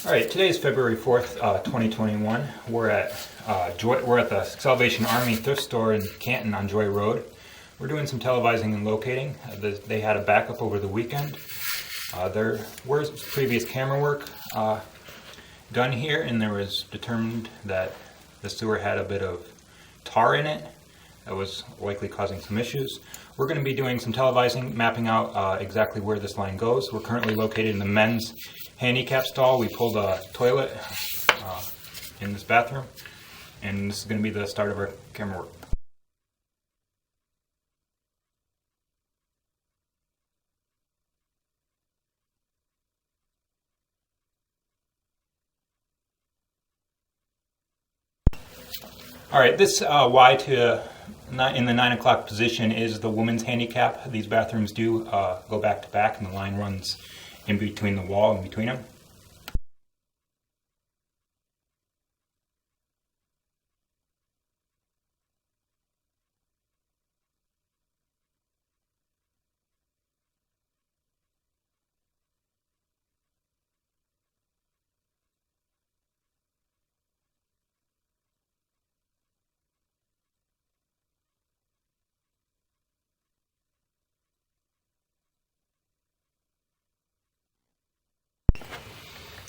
All right, today is February 4th, 2021. We're at the Salvation Army thrift store in Canton on Joy Road. We're doing some televising and locating. They had a backup over the weekend. There was previous camera work done here, and there was determined that the sewer had a bit of tar in it that was likely causing some issues. We're going to be doing some televising, mapping out exactly where this line goes. We're currently located in the men's handicap stall. We pulled a toilet in this bathroom, and this is going to be the start of our camera work. All right, this Y to in the 9 o'clock position is the women's handicap. These bathrooms do go back to back, and the line runs in between the wall and between them.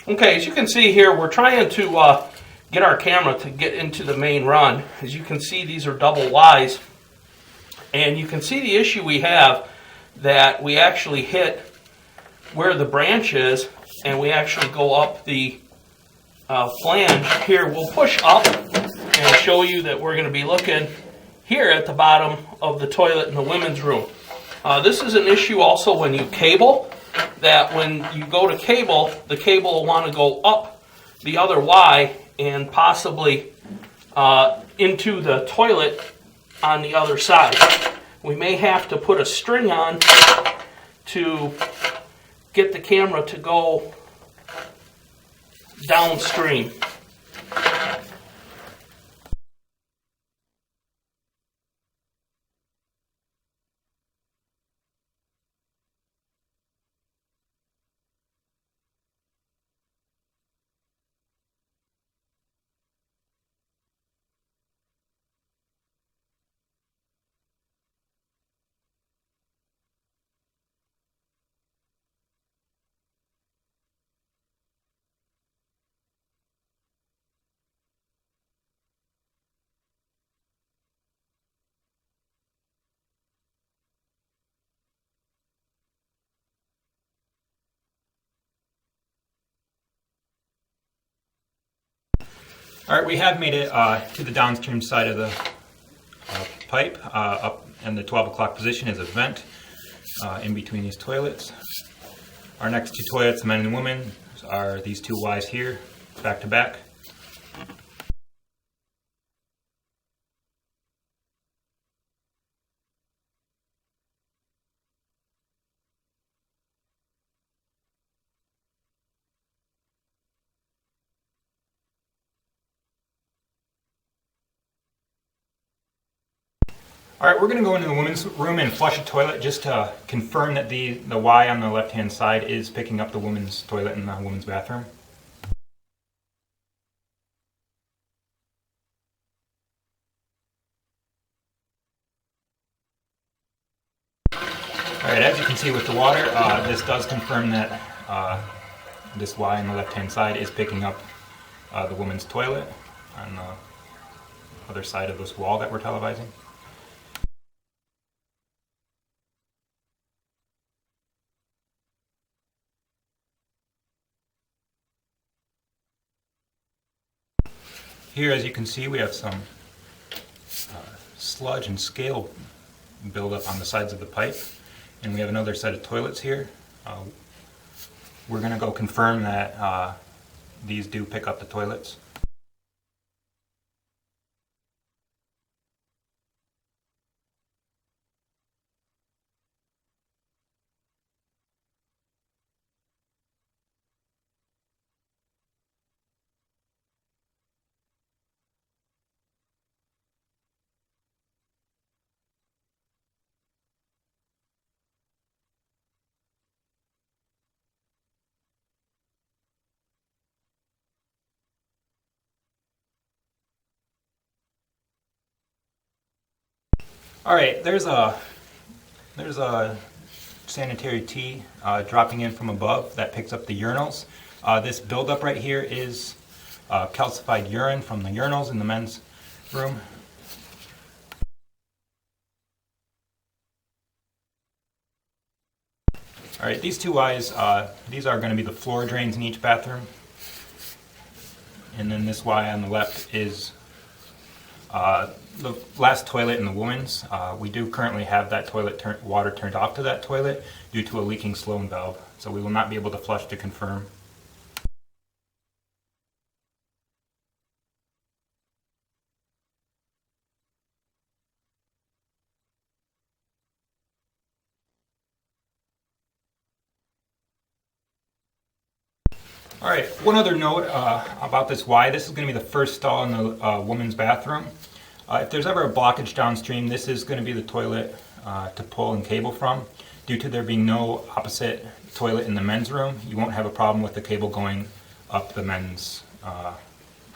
Okay, as you can see here, we're trying to get our camera to get into the main run. As you can see, these are double Ys. And you can see the issue we have, that we actually hit where the branch is, and we actually go up the flange. Here, we'll push up and show you that we're going to be looking here at the bottom of the toilet in the women's room. This is an issue also when you cable, that when you go to cable, the cable will want to go up the other Y and possibly into the toilet on the other side. We may have to put a string on to get the camera to go downstream. All right, we have made it to the downstream side of the pipe. Up in the 12 o'clock position is a vent in between these toilets. Our next two toilets, men and women, are these two Ys here, back to back. All right, we're going to go into the women's room and flush a toilet just to confirm that the Y on the left-hand side is picking up the women's toilet in the women's bathroom. All right, as you can see with the water, this does confirm that this Y on the left-hand side is picking up the women's toilet on the other side of this wall that we're televising. Here, as you can see, we have some sludge and scale buildup on the sides of the pipe, and we have another set of toilets here. We're going to go confirm that these do pick up the toilets. All right, there's a sanitary T dropping in from above that picks up the urinals. This buildup right here is calcified urine from the urinals in the men's room. All right, these two Ys, these are going to be the floor drains in each bathroom. And then this Y on the left is the last toilet in the women's. We do currently have that toilet water turned off to that toilet due to a leaking Sloan valve, so we will not be able to flush to confirm. All right, one other note about this Y. This is going to be the first stall in the women's bathroom. If there's ever a blockage downstream, this is going to be the toilet to pull and cable from. Due to there being no opposite toilet in the men's room, you won't have a problem with the cable going up the men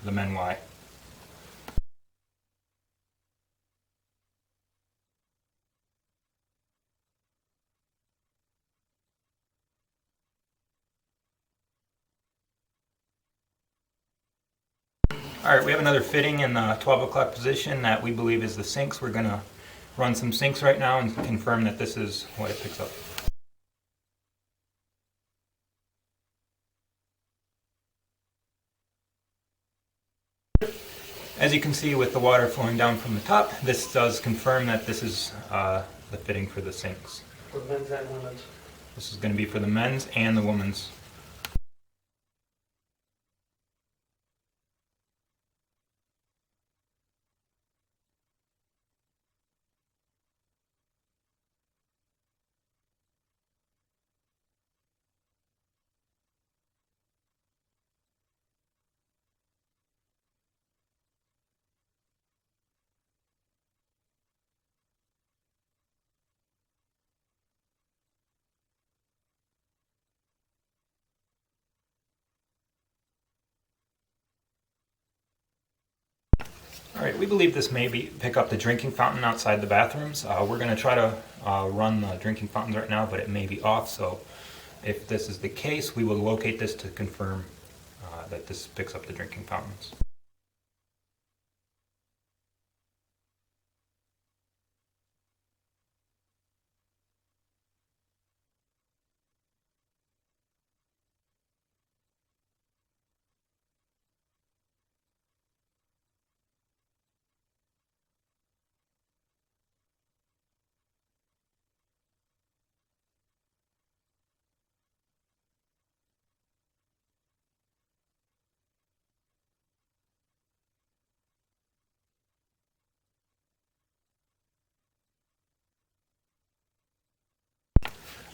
Y. All right, we have another fitting in the 12 o'clock position that we believe is the sinks. We're going to run some sinks right now and confirm that this is what it picks up. As you can see with the water flowing down from the top, this does confirm that this is the fitting for the sinks. For men's and women's. This is going to be for the men's and the women's. All right, we believe this may pick up the drinking fountain outside the bathrooms. We're going to try to run the drinking fountains right now, but it may be off. So if this is the case, we will locate this to confirm that this picks up the drinking fountains.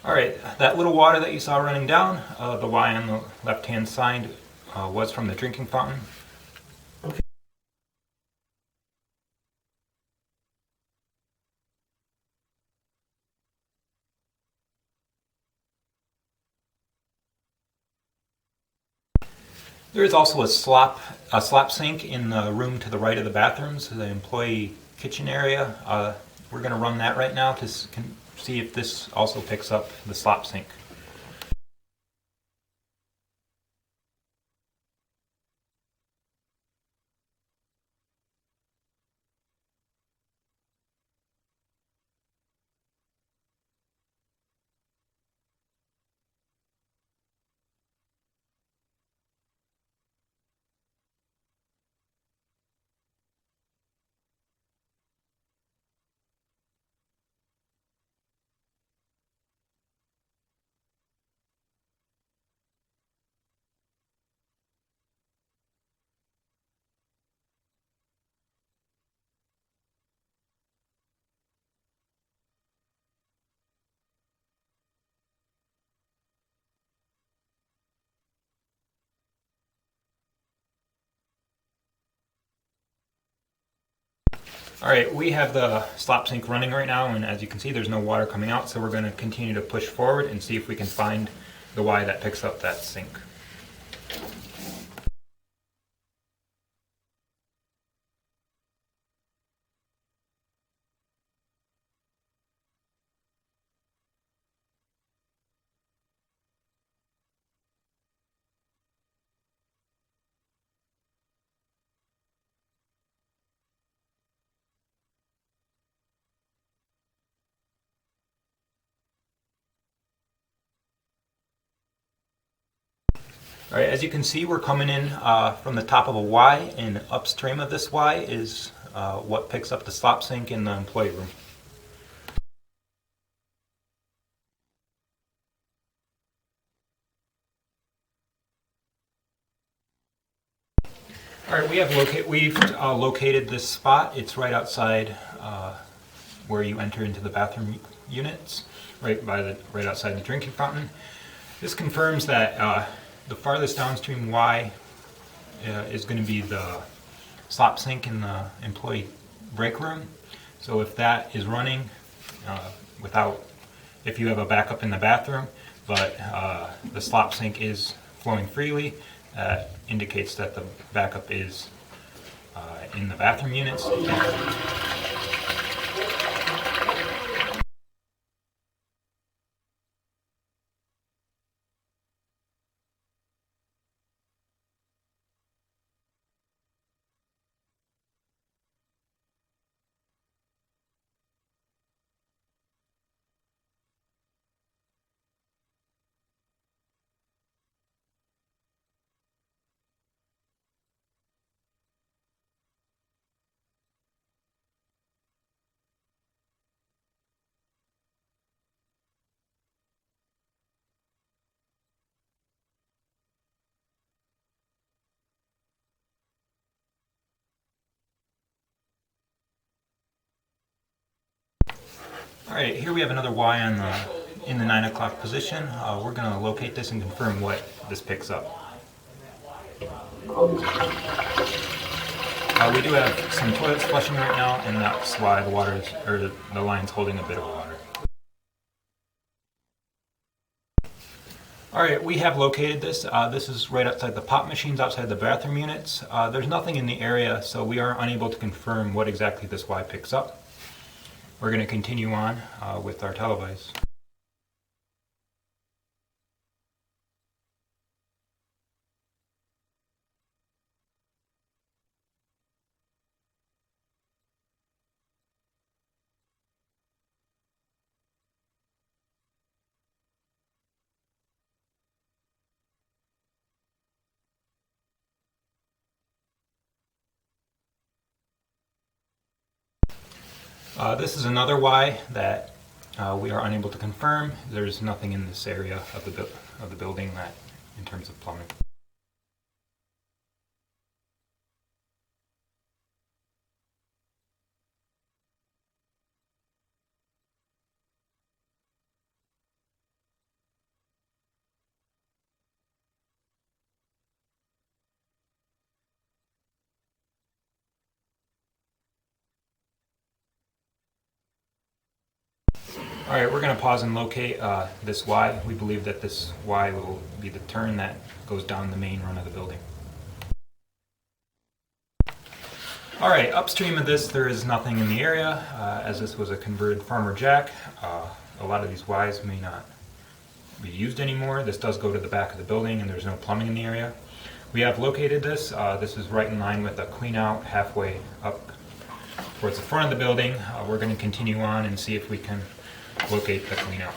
All right, that little water that you saw running down, the Y on the left-hand side, was from the drinking fountain. There is also a slop sink in the room to the right of the bathrooms, the employee kitchen area. We're going to run that right now to see if this also picks up the slop sink. All right, we have the slop sink running right now, and as you can see, there's no water coming out, so we're going to continue to push forward and see if we can find the Y that picks up that sink. All right, as you can see, we're coming in from the top of a Y, and upstream of this Y is what picks up the slop sink in the employee room. All right, we've located this spot. It's right outside where you enter into the bathroom units, right outside the drinking fountain. This confirms that the farthest downstream Y is going to be the slop sink in the employee break room. So if that is running if you have a backup in the bathroom, but the slop sink is flowing freely, indicates that the backup is in the bathroom units. All right, here we have another Y in the 9 o'clock position. We're going to locate this and confirm what this picks up. We do have some toilets flushing right now, and that's why the line's holding a bit of water. All right, we have located this. This is right outside the pop machines, outside the bathroom units. There's nothing in the area, so we are unable to confirm what exactly this Y picks up. We're going to continue on with our televise. This is another Y that we are unable to confirm. There's nothing in this area of the building that, in terms of plumbing. All right, we're going to pause and locate this Y. We believe that this Y will be the turn that goes down the main run of the building. All right, upstream of this, there is nothing in the area, as this was a converted Farmer Jack. A lot of these Ys may not be used anymore. This does go to the back of the building, and there's no plumbing in the area. We have located this. This is right in line with a clean out halfway up towards the front of the building. We're going to continue on and see if we can locate the clean out.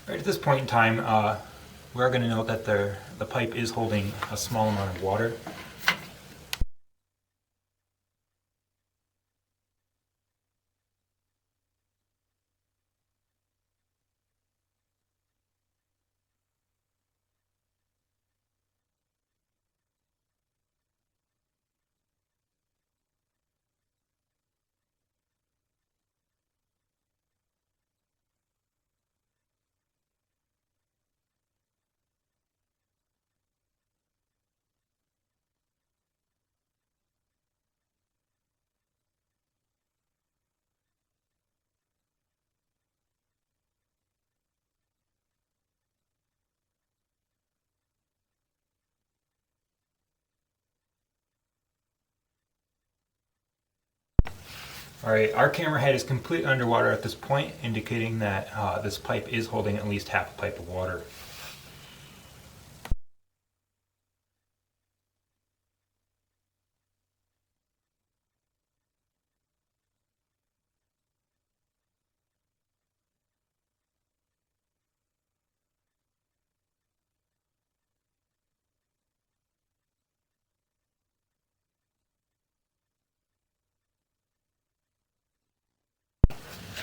Right at this point in time, we're going to note that the pipe is holding a small amount of water. All right, our camera head is completely underwater at this point, indicating that this pipe is holding at least half a pipe of water.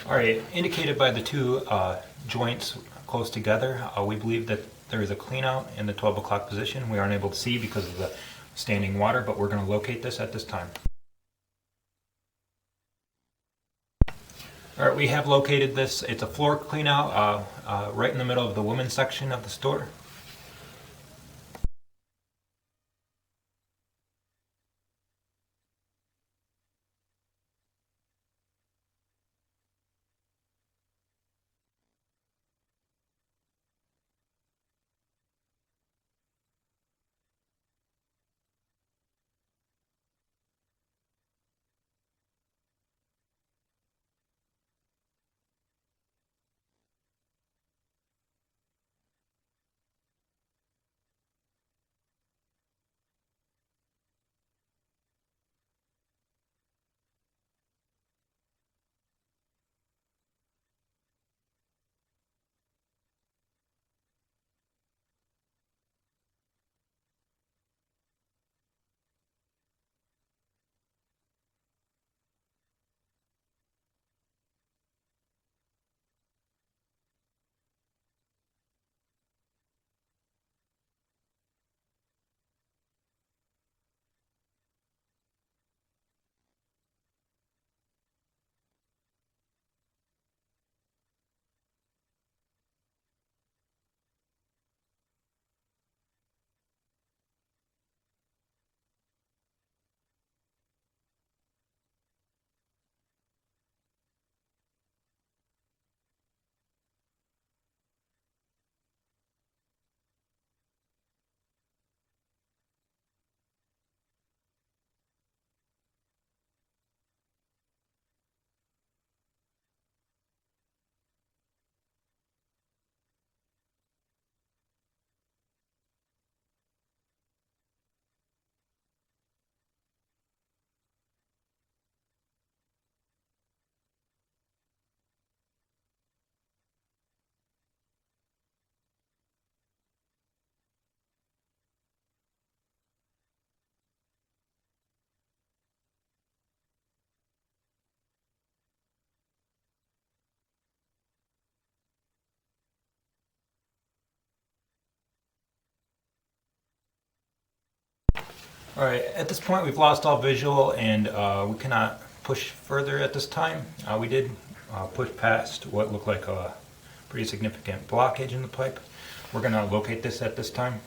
All right, indicated by the two joints close together, we believe that there is a clean out in the 12 o'clock position. We aren't able to see because of the standing water, but we're going to locate this at this time. All right, we have located this. It's a floor clean out right in the middle of the women's section of the store. All right, at this point we've lost all visual and we cannot push further at this time. We did push past what looked like a pretty significant blockage in the pipe. We're going to locate this at this time.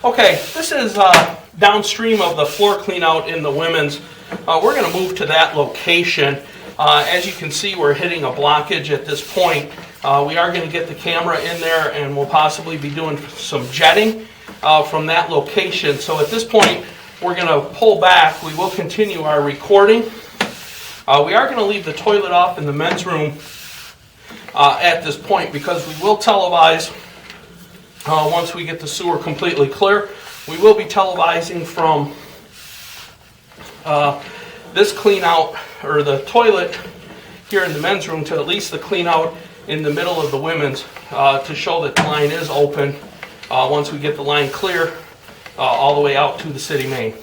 Okay, this is downstream of the floor clean out in the women's. We're going to move to that location. As you can see, we're hitting a blockage at this point. We are going to get the camera in there, and we'll possibly be doing some jetting from that location. So at this point, we're going to pull back. We will continue our recording. We are going to leave the toilet off in the men's room at this point because we will televise once we get the sewer completely clear. We will be televising from this clean out, or the toilet here in the men's room, to at least the clean out in the middle of the women's, to show that the line is open once we get the line clear all the way out to the city main.